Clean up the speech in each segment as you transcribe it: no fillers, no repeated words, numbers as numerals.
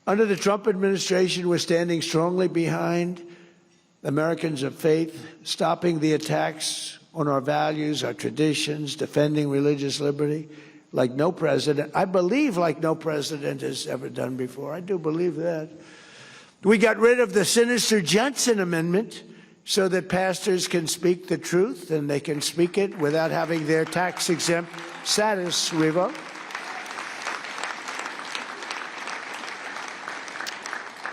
Under the Trump administration, we're standing strongly behind Americans of faith, stopping the attacks on our values, our traditions, defending religious liberty like no president. I believe like no president has ever done before. I do believe that. We got rid of the sinister Johnson Amendment so that pastors can speak the truth and they can speak it without having their tax-exempt status revoked.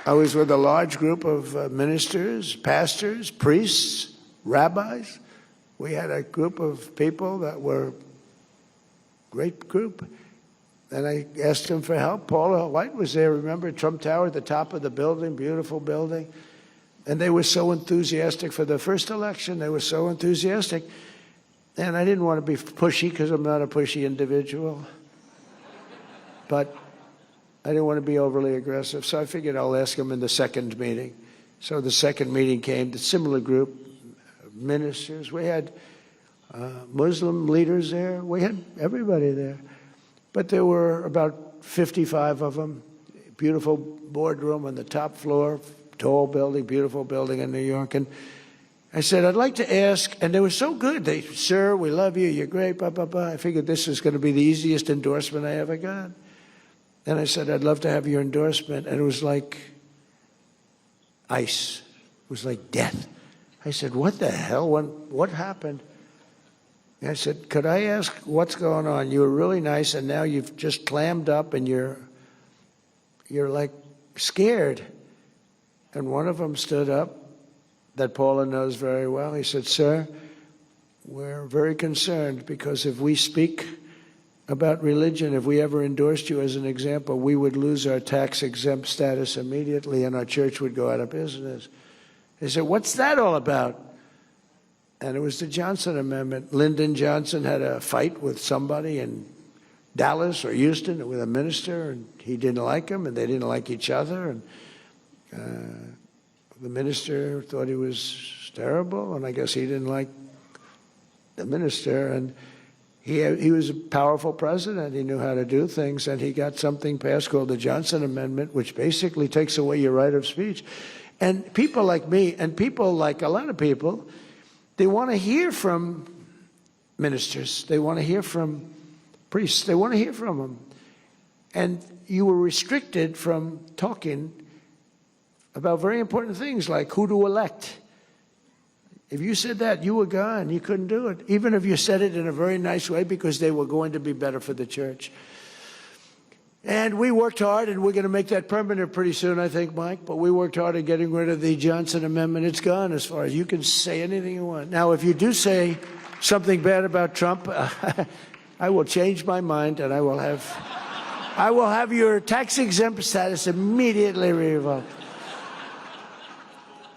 I was with a large group of ministers, pastors, priests, rabbis. We had a group of people that were a great group. And I asked them for help. Paula White was there, remember, Trump Tower at the top of the building, beautiful building. And they were so enthusiastic for the first election. They were so enthusiastic. And I didn't want to be pushy because I'm not a pushy individual. But I didn't want to be overly aggressive, so I figured I'll ask them in the second meeting. So the second meeting came, the similar group, ministers. We had Muslim leaders there. We had everybody there. But there were about 55 of them. Beautiful boardroom on the top floor, tall building, beautiful building in New York. And I said, I'd like to ask, and they were so good. They, sir, we love you, you're great, blah, blah, blah. I figured this is going to be the easiest endorsement I ever got. And I said, I'd love to have your endorsement. And it was like ice. It was like death. I said, what the hell? What happened? And I said, could I ask what's going on? You were really nice, and now you've just clammed up, and you're like scared. And one of them stood up, that Paula knows very well. He said, sir, we're very concerned because if we speak about religion, if we ever endorsed you as an example, we would lose our tax-exempt status immediately and our church would go out of business. He said, what's that all about? And it was the Johnson Amendment. Lyndon Johnson had a fight with somebody in Dallas or Houston with a minister, and he didn't like him, and they didn't like each other. And the minister thought he was terrible, and I guess he didn't like the minister. And he was a powerful president. He knew how to do things, and he got something passed called the Johnson Amendment, which basically takes away your right of speech. And people like me, and people like a lot of people, they want to hear from ministers. They want to hear from priests. They want to hear from them. And you were restricted from talking about very important things like who to elect. If you said that, you were gone. You couldn't do it, even if you said it in a very nice way because they were going to be better for the church. And we worked hard, and we're going to make that permanent pretty soon, I think, Mike. But we worked hard at getting rid of the Johnson Amendment. It's gone as far as you can say anything you want. Now, if you do say something bad about Trump, I will change my mind, and I will have your tax-exempt status immediately revoked.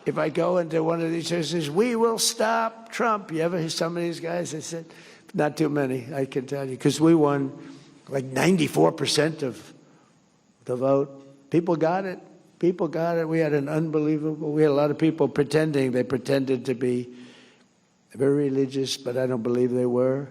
If I go into one of these churches, we will stop Trump. You ever hear some of these guys? I said, not too many, I can tell you, because we won like 94% of the vote. People got it. People got it. We had a lot of people pretending. They pretended to be very religious, but I don't believe they were.